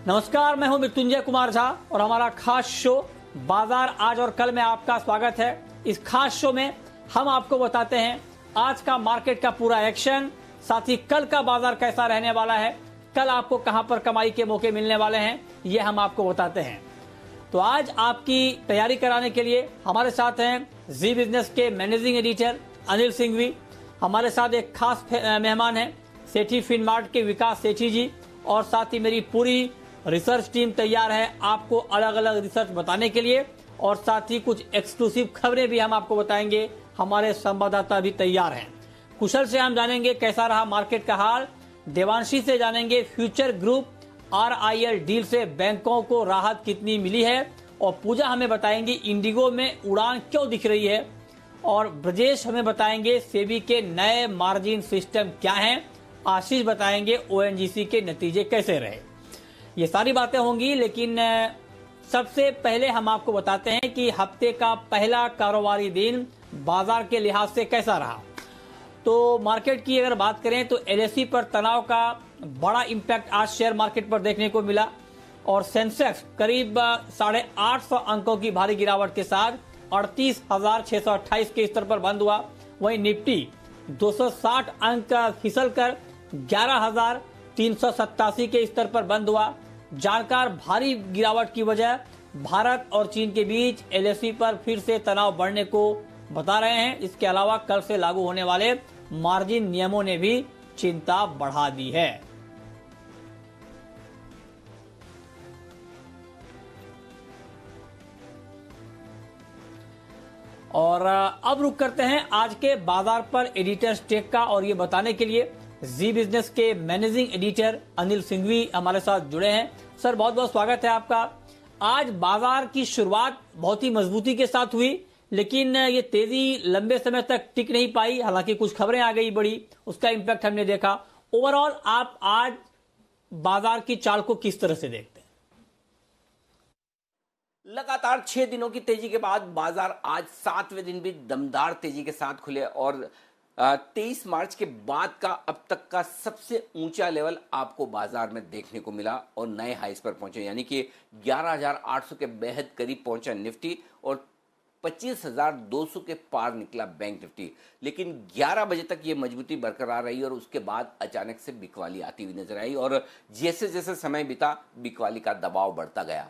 नमस्कार, मैं हूं मृत्युंजय कुमार झा और हमारा खास शो बाजार आज और कल में आपका स्वागत है। इस खास शो में हम आपको बताते हैं आज का मार्केट का पूरा एक्शन, साथ ही कल का बाजार कैसा रहने वाला है, कल आपको कहां पर कमाई के मौके मिलने वाले हैं, ये हम आपको बताते हैं। तो आज आपकी तैयारी कराने के लिए हमारे साथ हैं जी बिजनेस के मैनेजिंग एडिटर अनिल सिंघवी। हमारे साथ एक खास मेहमान है सेठी फिनमार्ट के विकास सेठी जी, और साथ ही मेरी पूरी रिसर्च टीम तैयार है आपको अलग अलग रिसर्च बताने के लिए, और साथ ही कुछ एक्सक्लूसिव खबरें भी हम आपको बताएंगे। हमारे संवाददाता भी तैयार हैं। कुशल से हम जानेंगे कैसा रहा मार्केट का हाल, देवांशी से जानेंगे फ्यूचर ग्रुप RIL डील से बैंकों को राहत कितनी मिली है, और पूजा हमें बताएंगी इंडिगो में उड़ान क्यों दिख रही है, और ब्रजेश हमें बताएंगे सेबी के नए मार्जिन सिस्टम क्या हैं, आशीष बताएंगे ONGC के नतीजे कैसे रहे। ये सारी बातें होंगी, लेकिन सबसे पहले हम आपको बताते हैं कि हफ्ते का पहला कारोबारी दिन बाजार के लिहाज से कैसा रहा। तो मार्केट की अगर बात करें तो LSE पर तनाव का बड़ा इंपैक्ट आज शेयर मार्केट पर देखने को मिला, और सेंसेक्स करीब 850 अंकों की भारी गिरावट के साथ 38,628 के स्तर पर बंद हुआ। वहीं निफ्टी 260 अंक फिसलकर 11,387 के स्तर पर बंद हुआ। जानकार भारी गिरावट की वजह भारत और चीन के बीच LSE पर फिर से तनाव बढ़ने को बता रहे हैं। इसके अलावा कल से लागू होने वाले मार्जिन नियमों ने भी चिंता बढ़ा दी है। और अब रुक करते हैं आज के बाजार पर एडिटर टेक का, और ये बताने के लिए जी बिजनेस के मैनेजिंग एडिटर अनिल सिंघवी हमारे साथ जुड़े हैं। सर, बहुत बहुत स्वागत है आपका। आज बाजार की शुरुआत बहुत ही मजबूती के साथ हुई, लेकिन ये तेजी लंबे समय तक टिक नहीं पाई। हालांकि कुछ खबरें आ गई बड़ी, उसका इंपैक्ट हमने देखा। ओवरऑल आप आज बाजार की चाल को किस तरह से देखते हैं? लगातार 6 दिनों की तेजी के बाद बाजार आज 7वें दिन भी दमदार तेजी के साथ खुले, और 23 मार्च के बाद का अब तक का सबसे ऊंचा लेवल आपको बाजार में देखने को मिला, और नए हाइस पर पहुंचे, यानी कि 11,800 के बेहद करीब पहुंचा निफ्टी, और 25,200 के पार निकला बैंक निफ्टी। लेकिन 11 बजे तक ये मजबूती बरकरार रही, और उसके बाद अचानक से बिकवाली आती हुई नजर आई, और जैसे जैसे समय बीता बिकवाली का दबाव बढ़ता गया।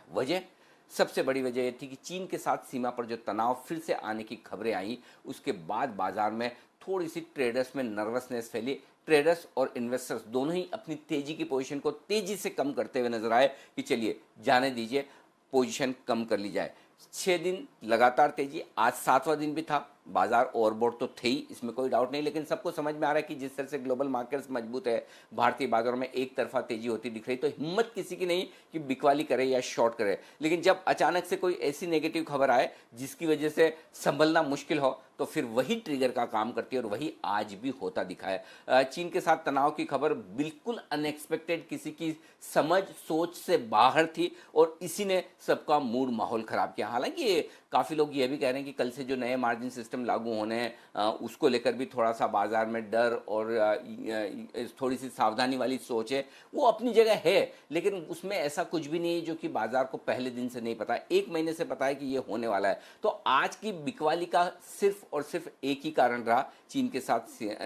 सबसे बड़ी वजह यह थी कि चीन के साथ सीमा पर जो तनाव फिर से आने की खबरें आई, उसके बाद बाजार में थोड़ी सी ट्रेडर्स में नर्वसनेस फैली। ट्रेडर्स और इन्वेस्टर्स दोनों ही अपनी तेजी की पोजीशन को तेजी से कम करते हुए नजर आए कि चलिए जाने दीजिए, पोजीशन कम कर ली जाए। 6 दिन लगातार तेजी, आज 7वां दिन भी था। बाजार ओवरबोट तो थे ही, इसमें कोई डाउट नहीं, लेकिन सबको समझ में आ रहा है कि जिस तरह से ग्लोबल मार्केट्स मजबूत है, भारतीय बाजारों में एक तरफा तेजी होती दिख रही, तो हिम्मत किसी की नहीं कि बिकवाली करे या शॉर्ट करे। लेकिन जब अचानक से कोई ऐसी नेगेटिव खबर आए जिसकी वजह से संभलना मुश्किल हो, तो फिर वही ट्रिगर का काम करती है, और वही आज भी होता दिखा है। चीन के साथ तनाव की खबर बिल्कुल अनएक्सपेक्टेड, किसी की समझ सोच से बाहर थी, और इसी ने सबका मूड माहौल खराब किया। हालांकि काफ़ी लोग ये भी कह रहे हैं कि कल से जो नए मार्जिन सिस्टम लागू होने हैं उसको लेकर भी थोड़ा सा बाजार में डर और थोड़ी सी सावधानी वाली सोच है, वो अपनी जगह है, लेकिन उसमें ऐसा कुछ भी नहीं है जो कि बाजार को पहले दिन से नहीं पता है, 1 महीने से पता है कि ये होने वाला है। तो आज की बिकवाली का सिर्फ और सिर्फ एक ही कारण रहा, चीन के साथ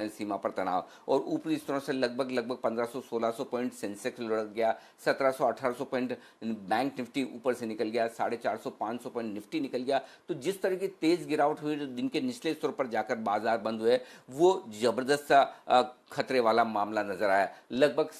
सीमा पर तनाव, और ऊपरी स्तरों से लगभग 1500-1600 पॉइंट सेंसेक्स लुढ़क गया, 1700-1800 पॉइंट बैंक निफ्टी ऊपर से निकल गया, 450-500 पॉइंट निफ्टी निकल गया। तो जिस तरह की तेज गिरावट हुई, दिन के निचले स्तर पर जाकर बाजार बंद हुए, वो जबरदस्त सा खतरे वाला मामला नजर आया। लगभग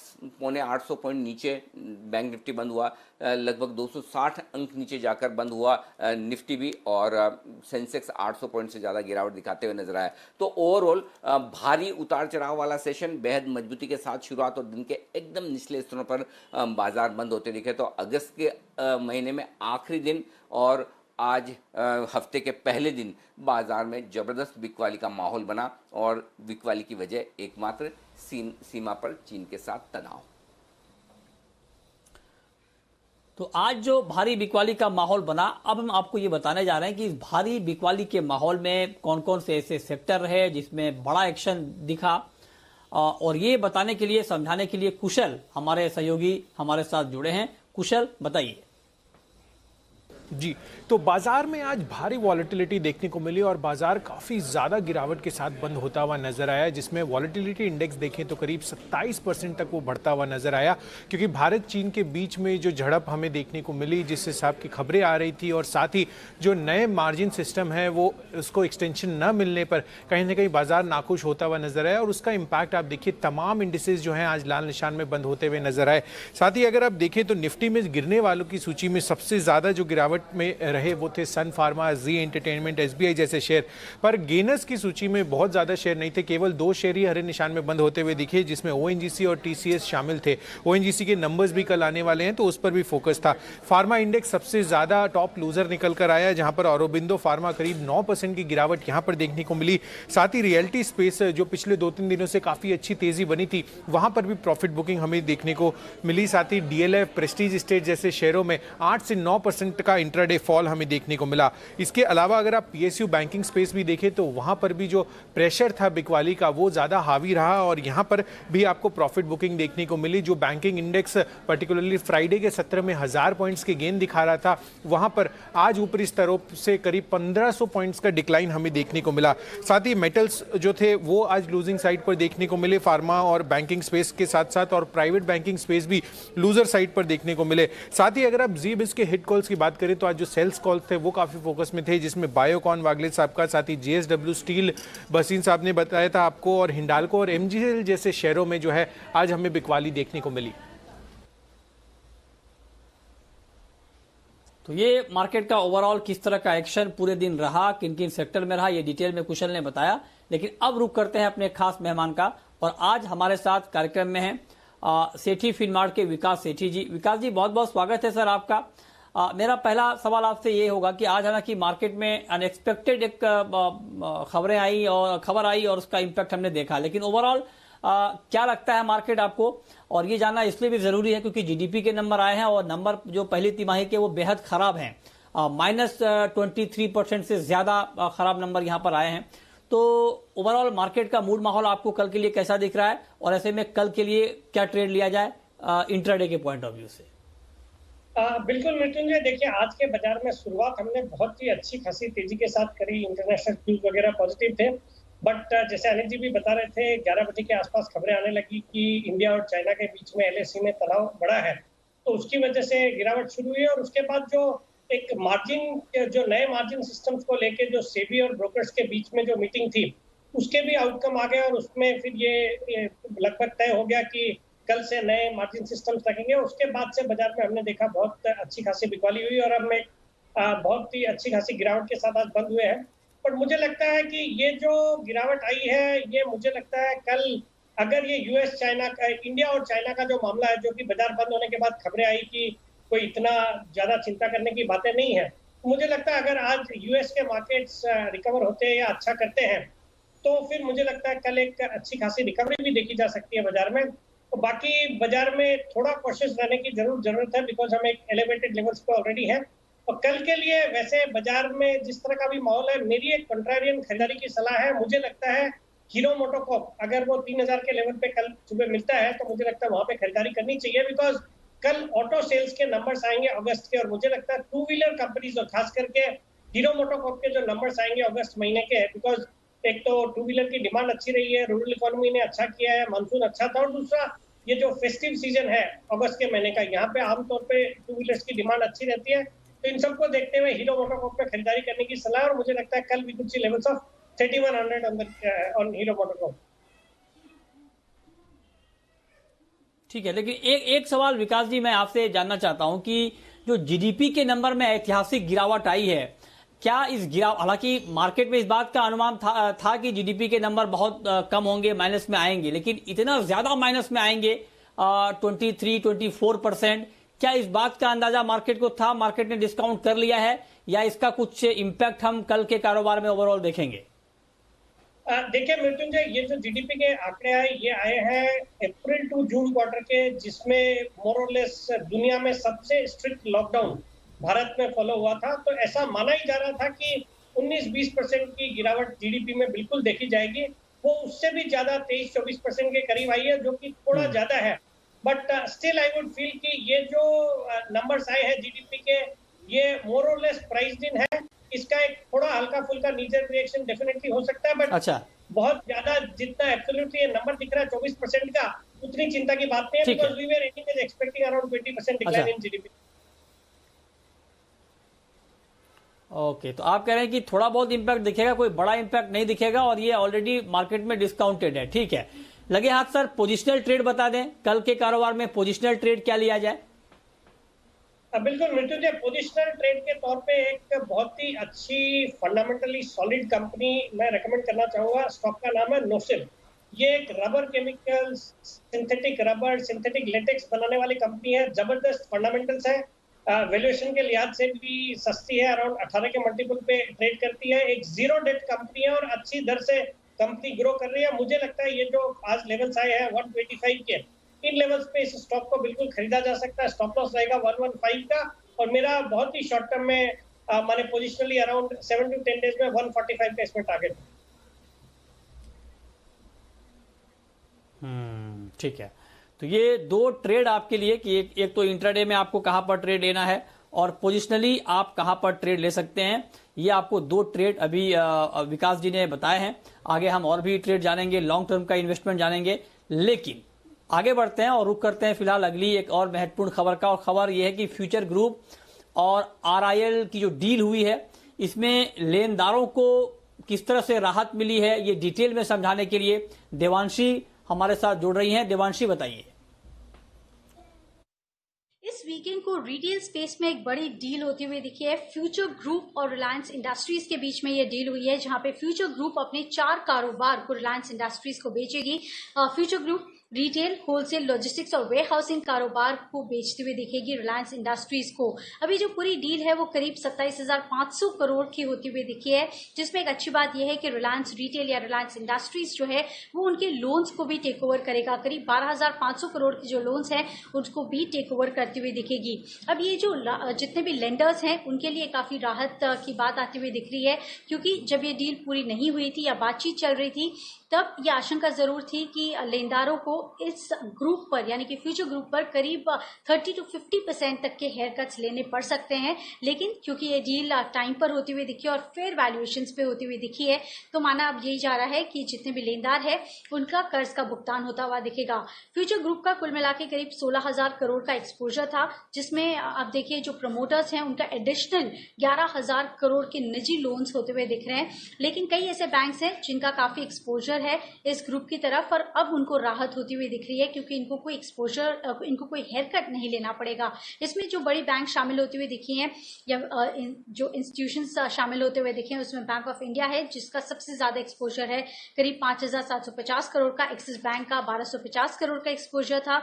750 पॉइंट नीचे बैंक निफ्टी बंद हुआ, लगभग 260 अंक नीचे जाकर बंद हुआ निफ्टी भी, और सेंसेक्स 800 पॉइंट से ज़्यादा गिरावट दिखाते हुए नजर आया। तो ओवरऑल भारी उतार चढ़ाव वाला सेशन, बेहद मजबूती के साथ शुरुआत, और दिन के एकदम निचले स्तरों पर बाजार बंद होते दिखे। तो अगस्त के महीने में आखिरी दिन और आज हफ्ते के पहले दिन बाजार में जबरदस्त बिकवाली का माहौल बना, और बिकवाली की वजह एकमात्र सीमा पर चीन के साथ तनाव। तो आज जो भारी बिकवाली का माहौल बना, अब हम आपको ये बताने जा रहे हैं कि इस भारी बिकवाली के माहौल में कौन कौन से ऐसे सेक्टर रहे जिसमें बड़ा एक्शन दिखा, और ये बताने के लिए, समझाने के लिए कुशल हमारे सहयोगी हमारे साथ जुड़े हैं। कुशल, बताइए। जी, तो बाजार में आज भारी वॉलेटिलिटी देखने को मिली और बाजार काफ़ी ज़्यादा गिरावट के साथ बंद होता हुआ नजर आया, जिसमें वॉलेटिलिटी इंडेक्स देखें तो करीब 27% तक वो बढ़ता हुआ नजर आया, क्योंकि भारत चीन के बीच में जो झड़प हमें देखने को मिली, जिस हिसाब की खबरें आ रही थी, और साथ ही जो नए मार्जिन सिस्टम है वो उसको एक्सटेंशन न मिलने पर कहीं ना कहीं बाजार नाखुश होता हुआ नजर आया, और उसका इम्पैक्ट आप देखिए तमाम इंडिसेस जो हैं आज लाल निशान में बंद होते हुए नजर आए। साथ ही अगर आप देखें तो निफ्टी में गिरने वालों की सूची में सबसे ज़्यादा जो गिरावट में रहे वो थे सन फार्मा, जी एंटरटेनमेंट, एसबीआई जैसे शेयर। पर गेनर्स की सूची में बहुत ज्यादा शेयर नहीं थे, केवल 2 शेयर ही हरे निशान में बंद होते हुए दिखे, जिसमें ओएनजीसी और टीसीएस शामिल थे। ओएनजीसी के नंबर्स भी कल आने वाले हैं तो उस पर भी फोकस था। फार्मा इंडेक्स सबसे ज्यादा टॉप लूजर निकल कर आया, जहां पर औरोबिंदो फार्मा करीब 9% की गिरावट यहां पर देखने को मिली। साथ ही रियल्टी स्पेस जो पिछले 2-3 दिनों से काफी अच्छी तेजी बनी थी, वहां पर भी प्रॉफिट बुकिंग हमें देखने को मिली। साथ ही डीएलएफ, प्रेस्टीज एस्टेट जैसे शेयरों में 8 से 9% का इंट्राडे फॉल हमें देखने को मिला। इसके अलावा अगर आप पीएसयू बैंकिंग स्पेस भी देखें तो वहां पर भी जो प्रेशर था बिकवाली का वो ज्यादा हावी रहा, और यहां पर भी आपको प्रॉफिट बुकिंग देखने को मिली। जो बैंकिंग इंडेक्स पर्टिकुलरली फ्राइडे के सत्र में 1000 पॉइंट्स के गेन दिखा रहा था, वहां पर आज ऊपरी स्तरों से करीब 1500 पॉइंट्स का डिक्लाइन हमें देखने को मिला। साथ ही मेटल्स जो थे वो आज लूजिंग साइड पर देखने को मिले, फार्मा और बैंकिंग स्पेस के साथ साथ, और प्राइवेट बैंकिंग स्पेस भी लूजर साइड पर देखने को मिले। साथ ही अगर आप जी बिस के हिट कॉल्स की बात करें तो आज जो सेल्स कॉल थे वो काफी फोकस में थे, जिसमें बायोकॉन वागले साहब का, साथ ही जेएसडब्ल्यू स्टील बसीन साहब ने बताया था आपको, और हिंडाल्को और एमजीएल जैसे शेयरों में जो है आज हमें बिकवाली देखने को मिली। तो ये मार्केट का ओवरऑल किस तरह का एक्शन पूरे दिन रहा, किन किन सेक्टर में रहा, ये डिटेल में कुशल ने बताया। लेकिन अब रुक करते हैं अपने खास मेहमान का, और आज हमारे साथ कार्यक्रम में हैं सेठी फिनमार्ट के विकास सेठी जी। विकास जी, बहुत बहुत स्वागत है सर आपका। मेरा पहला सवाल आपसे ये होगा कि आज हालांकि मार्केट में अनएक्सपेक्टेड एक खबर आई और उसका इम्पैक्ट हमने देखा, लेकिन ओवरऑल क्या लगता है मार्केट आपको? और ये जानना इसलिए भी जरूरी है क्योंकि जीडीपी के नंबर आए हैं और नंबर जो पहली तिमाही के वो बेहद खराब हैं, -23% से ज्यादा खराब नंबर यहाँ पर आए हैं। तो ओवरऑल मार्केट का मूड माहौल आपको कल के लिए कैसा दिख रहा है, और ऐसे में कल के लिए क्या ट्रेड लिया जाए इंट्राडे के पॉइंट ऑफ व्यू से? बिल्कुल मृत्युंजय, देखिए आज के बाजार में शुरुआत हमने बहुत ही अच्छी खासी तेजी के साथ करी। इंटरनेशनल क्यूज वगैरह पॉजिटिव थे, बट जैसे अनिल जी भी बता रहे थे 11 बजे के आसपास खबरें आने लगी कि इंडिया और चाइना के बीच में एलएसी में तनाव बढ़ा है, तो उसकी वजह से गिरावट शुरू हुई। और उसके बाद जो एक मार्जिन, जो नए मार्जिन सिस्टम्स को लेके जो सेबी और ब्रोकर्स के बीच में जो मीटिंग थी, उसके भी आउटकम आ गए, और उसमें फिर ये लगभग तय हो गया कि कल से नए मार्जिन सिस्टम्स लगेंगे। उसके बाद से बाजार में हमने देखा बहुत अच्छी खासी बिकवाली हुई, और अब बहुत ही अच्छी खासी गिरावट के साथ आज बंद हुए हैं। पर मुझे लगता है कि ये जो गिरावट आई है, ये मुझे लगता है कल अगर ये यूएस चाइना का, इंडिया और चाइना का जो मामला है, जो कि बाजार बंद होने के बाद खबरें आई कि कोई इतना ज्यादा चिंता करने की बातें नहीं है, मुझे लगता है अगर आज यूएस के मार्केट्स रिकवर होते हैं या अच्छा करते हैं, तो फिर मुझे लगता है कल एक अच्छी खासी रिकवरी भी देखी जा सकती है बाजार में। तो बाकी बाजार में थोड़ा कॉशियस रहने की जरूरत है, बिकॉज हम एक एलिवेटेड लेवल्स पे ऑलरेडी है। और कल के लिए वैसे बाजार में जिस तरह का भी माहौल है, मेरी एक कंट्रारियन खरीदारी की सलाह है। मुझे लगता है हीरो मोटोकॉर्प अगर वो 3000 के लेवल पे कल सुबह मिलता है, तो मुझे लगता है वहां पे खरीदारी करनी चाहिए, बिकॉज कल ऑटो सेल्स के नंबर्स आएंगे अगस्त के, और मुझे लगता है टू व्हीलर कंपनीज और खास करके हीरो मोटोकॉर्प के जो नंबर्स आएंगे अगस्त महीने के, बिकॉज एक तो टू व्हीलर की डिमांड अच्छी रही है, रूरल इकोनॉमी ने अच्छा किया है, मानसून अच्छा था, और दूसरा ये जो फेस्टिव सीजन है अगस्त के महीने का, यहाँ पे आमतौर पे टू व्हीलर्स की डिमांड अच्छी रहती है। तो इन सबको देखते हुए हीरो मोटोकॉर्प में खरीदारी करने की सलाह, और मुझे लगता है कल we could see levels of 3100 on Hero MotoCorp. ठीक है, लेकिन एक सवाल विकास जी मैं आपसे जानना चाहता हूं कि जो जीडीपी के नंबर में ऐतिहासिक गिरावट आई है, क्या इस गिरावट, हालांकि मार्केट में इस बात का अनुमान था कि जीडीपी के नंबर बहुत कम होंगे, माइनस में आएंगे, लेकिन इतना ज्यादा माइनस में आएंगे 23-24%, क्या इस बात का अंदाजा मार्केट को था? मार्केट ने डिस्काउंट कर लिया है, या इसका कुछ इम्पैक्ट हम कल के कारोबार में ओवरऑल देखेंगे? देखिए मृत्युंजय, ये जो जीडीपी के आंकड़े आए, ये आए हैं अप्रैल टू जून क्वार्टर के, जिसमें मोर और लेस दुनिया में सबसे स्ट्रिक्ट लॉकडाउन भारत में फॉलो हुआ था। तो ऐसा माना ही जा रहा था कि 19-20% की गिरावट जीडीपी में बिल्कुल देखी जाएगी। वो उससे भी ज्यादा 23-24% के करीब आई है, जो कि थोड़ा ज्यादा है। But still I would feel कि ये जो नंबर्स आए हैं जीडीपी के, ये मोर और लेस प्राइस्ड इन है। इसका एक थोड़ा हल्का फुल्का नीजर रिएक्शन डेफिनेटली हो सकता है, बट अच्छा, बहुत ज्यादा जितना एब्सोल्युटली ये नंबर दिख रहा है 24% का, उतनी चिंता की बात नहीं है, ठीक है। Because we were anyways expecting around 20% decline in GDP. Okay, तो आप कह रहे हैं कि थोड़ा बहुत इंपैक्ट दिखेगा, कोई बड़ा इंपैक्ट नहीं दिखेगा, और ये ऑलरेडी मार्केट में डिस्काउंटेड है। ठीक है, लगे हाथ सर, पोजिशनल ट्रेड बता दें, कल के कारोबार में पोजिशनल ट्रेड क्या लिया जाए? बिल्कुल मृत्युंजय, पोजिशनल ट्रेड के तौर पे एक बहुत ही अच्छी फंडामेंटली सॉलिड कंपनी मैं रेकमेंड करना चाहूंगा। स्टॉक का नाम है नोसिल। ये एक rubber chemicals, synthetic rubber, synthetic latex बनाने वाली कंपनी है। जबरदस्त फंडामेंटल्स है, वैल्यूएशन के लिहाज से भी सस्ती है, अराउंड 18 के मल्टीपल पे ट्रेड करती है। एक जीरो डेट कंपनी है और अच्छी दर से कंपनी ग्रो कर रही है। मुझे लगता है ये जो आज लेवल्स आए हैं 125 के, इन लेवल्स पे इस स्टॉक को बिल्कुल खरीदा जा सकता है। स्टॉप लॉस रहेगा 115 का, और मेरा बहुत ही शॉर्ट टर्म में माने पोजिशनली अराउंड 7 to 10 डेज में 145 का इसमें टारगेट। ठीक है, तो ये दो ट्रेड आपके लिए कि एक तो इंट्राडे में आपको कहां पर ट्रेड लेना है और पोजिशनली आप कहां पर ट्रेड ले सकते हैं, ये आपको दो ट्रेड अभी विकास जी ने बताए हैं। आगे हम और भी ट्रेड जानेंगे, लॉन्ग टर्म का इन्वेस्टमेंट जानेंगे, लेकिन आगे बढ़ते हैं और रुक करते हैं फिलहाल अगली एक और महत्वपूर्ण खबर का। और खबर यह है कि फ्यूचर ग्रुप और आरआईएल की जो डील हुई है, इसमें लेनदारों को किस तरह से राहत मिली है, ये डिटेल में समझाने के लिए देवांशी हमारे साथ जुड़ रही हैं। देवांशी, बताइए। इस वीकेंड को रिटेल स्पेस में एक बड़ी डील होती हुई दिखी है। फ्यूचर ग्रुप और रिलायंस इंडस्ट्रीज के बीच में यह डील हुई है, जहां पे फ्यूचर ग्रुप अपने 4 कारोबार को रिलायंस इंडस्ट्रीज को बेचेगी। Future group retail, wholesale, logistics और वेयर हाउसिंग कारोबार को बेचते हुए दिखेगी रिलायंस इंडस्ट्रीज को। अभी जो पूरी डील है वो करीब 27,500 करोड़ की होती हुई दिखी है, जिसमें एक अच्छी बात यह है कि रिलायंस रिटेल या रिलायंस इंडस्ट्रीज जो है वो उनके लोन्स को भी टेक ओवर करेगा। करीब 12,500 करोड़ के जो लोन्स हैं उसको भी टेक ओवर करती हुई दिखेगी। अब ये जो जितने भी लेंडर्स हैं उनके लिए काफी राहत की बात आती हुई दिख रही है, क्योंकि जब ये डील पूरी नहीं हुई थी या बातचीत चल रही थी, तब ये आशंका जरूर थी कि लेनदारों को इस ग्रुप पर यानी कि फ्यूचर ग्रुप पर करीब 30 to 50% तक के हेयर कट्स लेने पड़ सकते हैं। लेकिन क्योंकि ये डील टाइम पर होती हुई दिखी और फेयर वैल्यूएशंस पे होती हुई दिखी है, तो माना अब यही जा रहा है कि जितने भी लेनदार है उनका कर्ज का भुगतान होता हुआ दिखेगा। फ्यूचर ग्रुप का कुल मिला के करीब 16,000 करोड़ का एक्सपोजर था, जिसमें अब देखिए जो प्रमोटर्स हैं उनका एडिशनल 11,000 करोड़ के निजी लोन्स होते हुए दिख रहे हैं। लेकिन कई ऐसे बैंक्स हैं जिनका काफी एक्सपोजर है इस ग्रुप की तरफ, और अब उनको राहत होती हुई दिख रही है, क्योंकि इनको कोई एक्सपोजर, इनको कोई हेयर कट नहीं लेना पड़ेगा। इसमें जो बड़ी बैंक शामिल होती हुई दिखी हैं या जो इंस्टीट्यूशंस शामिल होते हुए दिखे हैं, उसमें बैंक ऑफ इंडिया है जिसका सबसे ज्यादा एक्सपोजर है, करीब 5,750 करोड़ का। एक्सिस बैंक का 1,250 करोड़ का एक्सपोजर था।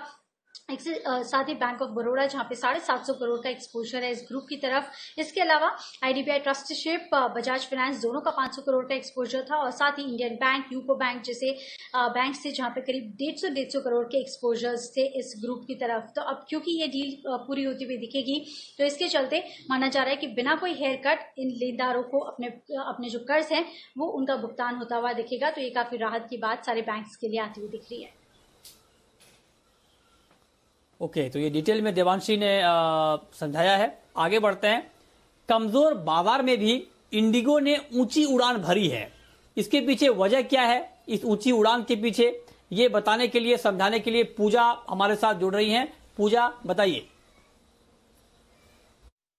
साथ ही बैंक ऑफ बड़ौदा जहां पे 750 करोड़ का एक्सपोजर है इस ग्रुप की तरफ। इसके अलावा आईडीबीआई ट्रस्टशिप, बजाज फाइनेंस दोनों का 500 करोड़ का एक्सपोजर था, और साथ ही इंडियन बैंक, यूको बैंक जैसे बैंक से जहां पे करीब 150 करोड़ के एक्सपोजर्स थे इस ग्रुप की तरफ। तो अब क्योंकि ये डील पूरी होती हुई दिखेगी, तो इसके चलते माना जा रहा है कि बिना कोई हेयर कट इन लेनदारों को अपने जो कर्ज हैं वो उनका भुगतान होता हुआ दिखेगा। तो ये काफी राहत की बात सारे बैंक्स के लिए आती हुई दिख रही है। ओके, तो ये डिटेल में देवांशी ने समझाया है। आगे बढ़ते हैं। कमजोर बाजार में भी इंडिगो ने ऊंची उड़ान भरी है, इसके पीछे वजह क्या है, इस ऊंची उड़ान के पीछे, ये बताने के लिए, समझाने के लिए पूजा हमारे साथ जुड़ रही हैं। पूजा, बताइए।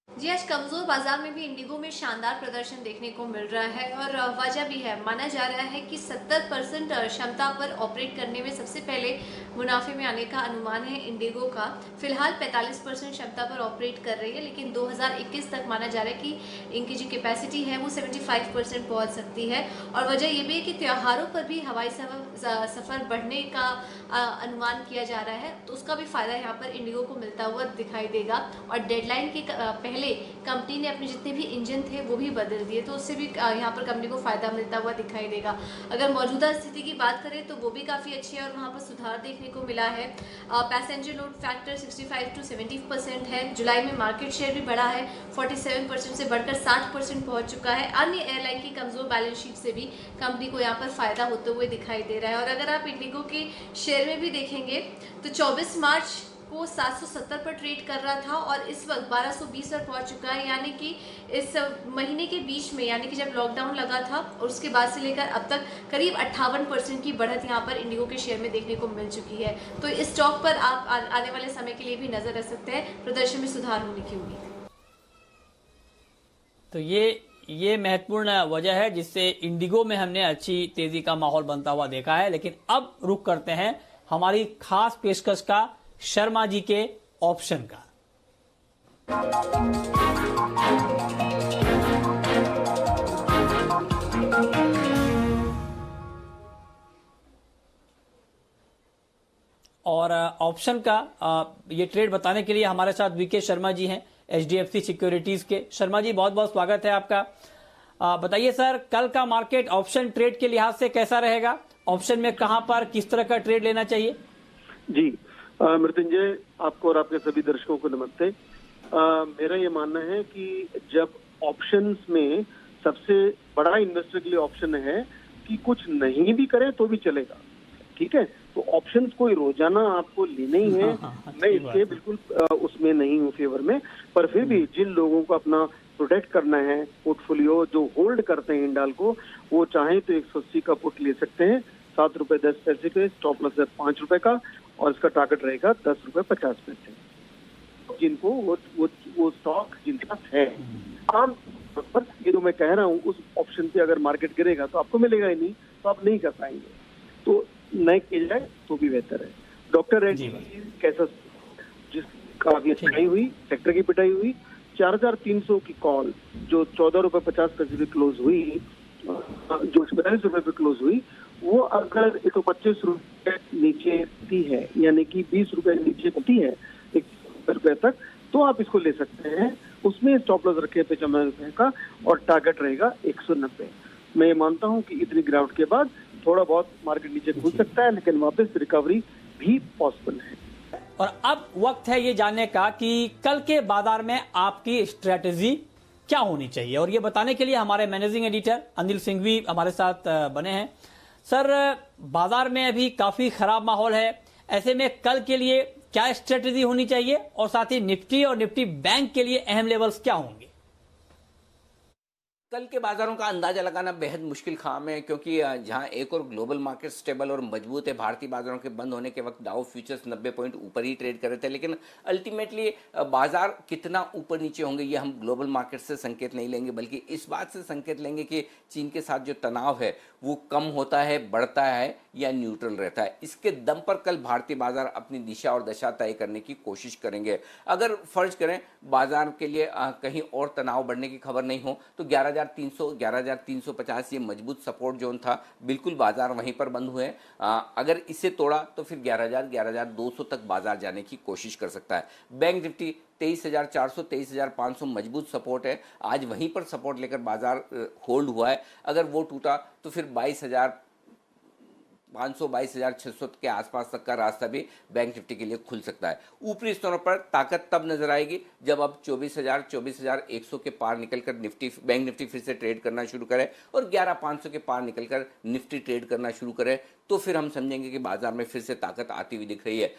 जी, आज कमजोर बाजार में भी इंडिगो में शानदार प्रदर्शन देखने को मिल रहा है, और वजह भी है। माना जा रहा है कि 70% क्षमता पर ऑपरेट करने में सबसे पहले मुनाफे में आने का अनुमान है इंडिगो का। फिलहाल 45% क्षमता पर ऑपरेट कर रही है, लेकिन 2021 तक माना जा रहा है कि इनकी जो कैपेसिटी है वो 75% पहुंच सकती है। और वजह यह भी है कि त्योहारों पर भी हवाई सफ़र बढ़ने का अनुमान किया जा रहा है, तो उसका भी फायदा यहाँ पर इंडिगो को मिलता हुआ दिखाई देगा। और डेडलाइन के पहले पहले कंपनी ने अपने जितने भी इंजन थे वो भी बदल दिए, तो उससे भी यहाँ पर कंपनी को फायदा मिलता हुआ दिखाई देगा। अगर मौजूदा स्थिति की बात करें तो वो भी काफ़ी अच्छी है और वहाँ पर सुधार देखने को मिला है। पैसेंजर लोड फैक्टर 65 to 70% है। जुलाई में मार्केट शेयर भी बढ़ा है, 47% से बढ़कर 60% पहुँच चुका है। अन्य एयरलाइन की कमज़ोर बैलेंस शीट से भी कंपनी को यहाँ पर फायदा होते हुए दिखाई दे रहा है। और अगर आप इंडिगो के शेयर में भी देखेंगे तो 24 मार्च को 770 पर ट्रेड कर रहा था और इस वक्त 1220 पर पहुंच चुका है, यानी कि इस महीने के बीच में, यानी कि जब लॉकडाउन लगा था और उसके बाद से लेकर अब तक करीब 58% की बढ़त यहां पर इंडिगो के शेयर में देखने को मिल चुकी है। तो इस स्टॉक पर आप आने वाले समय के लिए भी नजर रख सकते हैं, प्रदर्शन में सुधार होने की उम्मीद। तो ये महत्वपूर्ण वजह है जिससे इंडिगो में हमने अच्छी तेजी का माहौल बनता हुआ देखा है। लेकिन अब रुक करते हैं हमारी खास पेशकश का, शर्मा जी के ऑप्शन का। और ऑप्शन का ये ट्रेड बताने के लिए हमारे साथ वीके शर्मा जी हैं, एचडीएफसी सिक्योरिटीज के। शर्मा जी, बहुत बहुत स्वागत है आपका। बताइए सर, कल का मार्केट ऑप्शन ट्रेड के लिहाज से कैसा रहेगा? ऑप्शन में कहां पर किस तरह का ट्रेड लेना चाहिए? जी मृत्युंजय, आपको और आपके सभी दर्शकों को नमस्ते। मेरा ये मानना है कि जब ऑप्शंस में सबसे बड़ा इन्वेस्टर के लिए ऑप्शन है कि कुछ नहीं भी करे तो भी चलेगा, ठीक है। तो ऑप्शंस कोई रोजाना आपको लेने ही है, मैं इसके बिल्कुल उसमें नहीं हूँ फेवर में। पर फिर भी जिन लोगों को अपना प्रोटेक्ट करना है पोर्टफोलियो, जो होल्ड करते हैं इंडाल को, वो चाहे तो 180 का पुट ले सकते हैं, 7 रुपए 10 पैसे पे, स्टॉप लॉस है 5 रुपए का और इसका टारगेट रहेगा 10 रुपए 50 पैसे। जिनको वो स्टॉक जिनके पास है, आम तौर पर ये जो मैं कह रहा हूँ, उस ऑप्शन पे अगर मार्केट गिरेगा तो आपको मिलेगा ही नहीं, तो आप नहीं कर पाएंगे। तो नहीं किया जाए तो भी बेहतर है। डॉक्टर रेड्डी कैसा, जिसका अभी पिटाई हुई, सेक्टर की पिटाई हुई, 4300 की कॉल जो 14 रुपए 50 पैसे पे क्लोज हुई, जो 42 रुपए पे क्लोज हुई, वो अगर 125 रुपए नीचे होती है, यानी कि 20 रुपए नीचे होती है 1 रुपए तक, तो आप इसको ले सकते हैं। उसमें स्टॉप लॉस रखे 95 रुपए का और टारगेट रहेगा 190। मैं ये मानता हूं कि इतनी गिरावट के बाद थोड़ा बहुत मार्केट नीचे खुल सकता है, लेकिन वापस रिकवरी भी पॉसिबल है। और अब वक्त है ये जानने का कि कल के बाजार में आपकी स्ट्रेटेजी क्या होनी चाहिए, और ये बताने के लिए हमारे मैनेजिंग एडिटर अनिल सिंघवी हमारे साथ बने हैं। सर, बाजार में अभी काफी खराब माहौल है, ऐसे में कल के लिए क्या स्ट्रेटेजी होनी चाहिए, और साथ ही निफ्टी और निफ्टी बैंक के लिए अहम लेवल्स क्या होंगे? कल के बाजारों का अंदाजा लगाना बेहद मुश्किल काम है, क्योंकि जहां एक और ग्लोबल मार्केट स्टेबल और मजबूत है, भारतीय बाजारों के बंद होने के वक्त डाउ फ्यूचर्स 90 पॉइंट ऊपर ही ट्रेड कर रहे थे, लेकिन अल्टीमेटली बाजार कितना ऊपर नीचे होंगे ये हम ग्लोबल मार्केट से संकेत नहीं लेंगे, बल्कि इस बात से संकेत लेंगे कि चीन के साथ जो तनाव है वो कम होता है, बढ़ता है या न्यूट्रल रहता है। इसके दम पर कल भारतीय बाजार अपनी दिशा और दशा तय करने की कोशिश करेंगे। अगर फर्ज करें बाजार के लिए कहीं और तनाव बढ़ने की खबर नहीं हो तो 11,300, 11,350 ये मजबूत सपोर्ट जोन था, बिल्कुल बाजार वहीं पर बंद हुए। अगर इसे तोड़ा तो फिर 11,000, 11,200 तक बाजार जाने की कोशिश कर सकता है। बैंक निफ्टी 23,400, 23,500 मजबूत सपोर्ट है, आज वहीं पर सपोर्ट लेकर बाजार होल्ड हुआ है। अगर वो टूटा तो फिर 22,500, 22,600 के आसपास तक का रास्ता भी बैंक निफ्टी के लिए खुल सकता है। ऊपरी स्तरों पर ताकत तब नजर आएगी जब अब 24,000, 24,100 के पार निकलकर बैंक निफ्टी फिर से ट्रेड करना शुरू करे और 11,500 के पार निकलकर निफ्टी ट्रेड करना शुरू करे, तो फिर हम समझेंगे कि बाजार में फिर से ताकत आती हुई दिख रही है।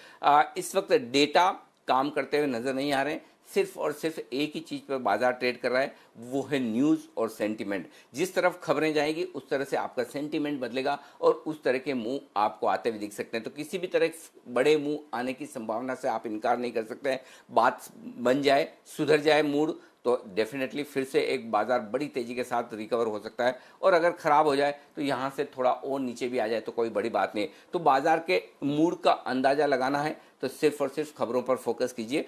इस वक्त डेटा काम करते हुए नजर नहीं आ रहे हैं, सिर्फ और सिर्फ एक ही चीज पर बाजार ट्रेड कर रहा है, वो है न्यूज और सेंटीमेंट। जिस तरफ खबरें जाएगी उस तरह से आपका सेंटीमेंट बदलेगा और उस तरह के मूव आपको आते हुए दिख सकते हैं। तो किसी भी तरह बड़े मूव आने की संभावना से आप इनकार नहीं कर सकते हैं। बात बन जाए, सुधर जाए मूड, तो डेफिनेटली फिर से एक बाजार बड़ी तेजी के साथ रिकवर हो सकता है, और अगर खराब हो जाए तो यहाँ से थोड़ा और नीचे भी आ जाए तो कोई बड़ी बात नहीं। तो बाजार के मूड का अंदाजा लगाना है तो सिर्फ और सिर्फ खबरों पर फोकस कीजिए।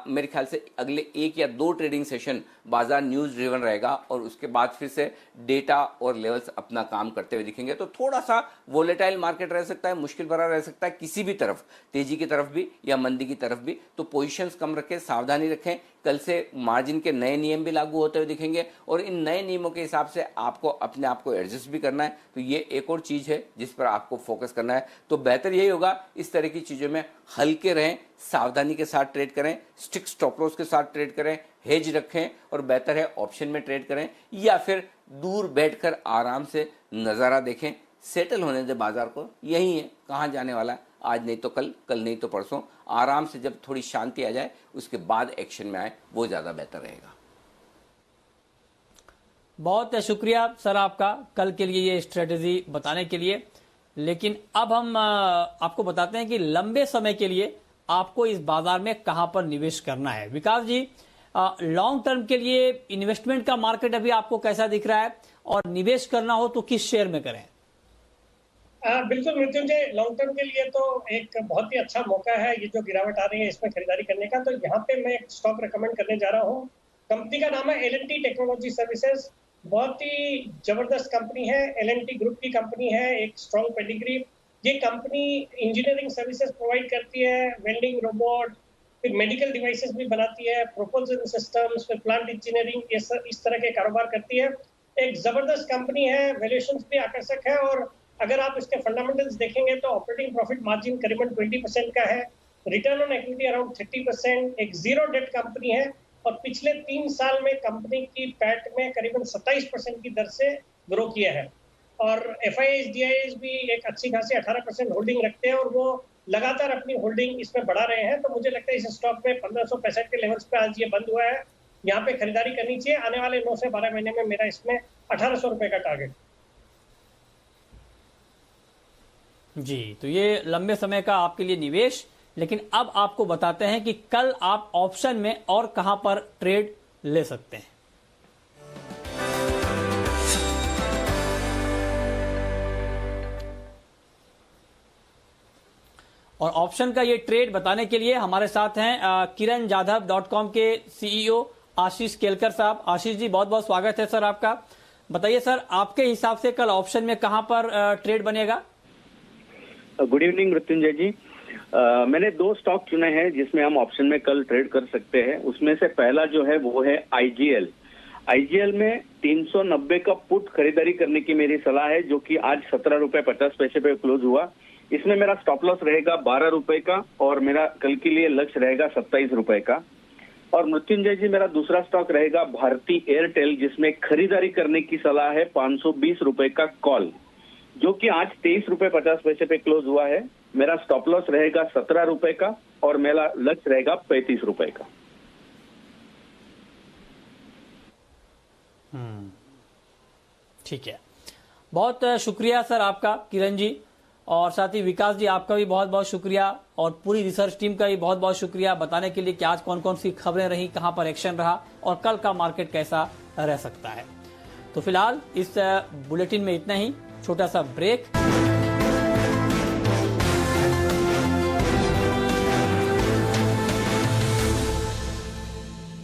मेरे ख्याल से अगले 1 या 2 ट्रेडिंग सेशन बाजार न्यूज ड्रिवन रहेगा और उसके बाद फिर से डेटा और लेवल्स अपना काम करते हुए दिखेंगे। तो थोड़ा सा वोलेटाइल मार्केट रह सकता है, मुश्किल भरा रह सकता है किसी भी तरफ, तेजी की तरफ भी या मंदी की तरफ भी। तो पोजीशंस कम रखें, सावधानी रखें। कल से मार्जिन के नए नियम भी लागू होते हुए दिखेंगे और इन नए नियमों के हिसाब से आपको अपने आप को एडजस्ट भी करना है। तो ये एक और चीज है जिस पर आपको फोकस करना है। तो बेहतर यही होगा इस तरह की चीजों में हल्के रहें, सावधानी के साथ ट्रेड करें, स्टिक स्टॉप लॉस के साथ ट्रेड करें, हेज रखें और बेहतर है ऑप्शन में ट्रेड करें या फिर दूर बैठकर आराम से नज़ारा देखें। सेटल होने दे बाजार को, यही है, कहाँ जाने वाला है, आज नहीं तो कल, कल नहीं तो परसों। आराम से जब थोड़ी शांति आ जाए उसके बाद एक्शन में आए, वो ज़्यादा बेहतर रहेगा। बहुत शुक्रिया सर आपका कल के लिए ये स्ट्रेटेजी बताने के लिए। लेकिन अब हम आपको बताते हैं कि लंबे समय के लिए आपको इस बाजार में कहां पर निवेश करना है। विकास जी, लॉन्ग टर्म के लिए इन्वेस्टमेंट का मार्केट अभी आपको कैसा दिख रहा है और निवेश करना हो तो किस शेयर में करें? बिल्कुल मृत्युंजय, लॉन्ग टर्म के लिए तो एक बहुत ही अच्छा मौका है। ये जो गिरावट आ रही है इसमें खरीदारी करने का, तो यहाँ पे मैं एक स्टॉक रिकमेंड करने जा रहा हूँ। कंपनी का नाम है L&T टेक्नोलॉजी सर्विसेज। बहुत ही जबरदस्त कंपनी है, L&T ग्रुप की कंपनी है, एक स्ट्रॉन्ग पेडिग्री। ये कंपनी इंजीनियरिंग सर्विसेज प्रोवाइड करती है, वेल्डिंग रोबोट, फिर मेडिकल डिवाइसेस भी बनाती है, प्रोपल्शन सिस्टम्स, फिर प्लांट इंजीनियरिंग, इस तरह के कारोबार करती है। एक जबरदस्त कंपनी है, वैल्यूएशंस भी आकर्षक है और अगर आप इसके फंडामेंटल्स देखेंगे तो ऑपरेटिंग प्रॉफिट मार्जिन करीबन 20% का है, रिटर्न ऑन इक्विटी अराउंड 30%, एक जीरो डेट कंपनी है और पिछले 3 साल में कंपनी की पैट में करीबन 27% की दर से ग्रो किया है। और FIIs DIIs भी एक अच्छी खासी 18% होल्डिंग रखते हैं और वो लगातार अपनी होल्डिंग इसमें बढ़ा रहे हैं। तो मुझे लगता है इस स्टॉक में 1565 के लेवल्स पे आज ये बंद हुआ है, यहाँ पे खरीदारी करनी चाहिए। आने वाले 9 से 12 महीने में मेरा इसमें 1800 रुपए का टारगेट। जी, तो ये लंबे समय का आपके लिए निवेश। लेकिन अब आपको बताते हैं कि कल आप ऑप्शन में और कहां पर ट्रेड ले सकते हैं। और ऑप्शन का ये ट्रेड बताने के लिए हमारे साथ हैं kiranjadhav.com के CEO आशीष केलकर साहब। आशीष जी, बहुत बहुत स्वागत है सर आपका। बताइए सर, आपके हिसाब से कल ऑप्शन में कहां पर ट्रेड बनेगा? गुड इवनिंग मृत्युंजय जी। मैंने 2 स्टॉक चुने हैं जिसमें हम ऑप्शन में कल ट्रेड कर सकते हैं। उसमें से पहला जो है वो है IGL में 390 का पुट खरीदारी करने की मेरी सलाह है, जो कि आज 17 रुपए 50 पैसे पे क्लोज हुआ। इसमें मेरा स्टॉप लॉस रहेगा 12 रुपए का और मेरा कल के लिए लक्ष्य रहेगा 27 रुपए का। और मृत्युंजय जी, मेरा दूसरा स्टॉक रहेगा भारती एयरटेल, जिसमें खरीदारी करने की सलाह है 520 रुपए का कॉल, जो कि आज 23 रुपए 50 पैसे पे क्लोज हुआ है। मेरा स्टॉप लॉस रहेगा 17 रुपए का और मेरा लक्ष्य रहेगा 35 रुपए का। ठीक है, बहुत शुक्रिया सर आपका किरण जी, और साथ ही विकास जी आपका भी बहुत बहुत शुक्रिया और पूरी रिसर्च टीम का भी बहुत बहुत शुक्रिया बताने के लिए कि आज कौन कौन सी खबरें रही, कहां पर एक्शन रहा और कल का मार्केट कैसा रह सकता है। तो फिलहाल इस बुलेटिन में इतना ही, छोटा सा ब्रेक।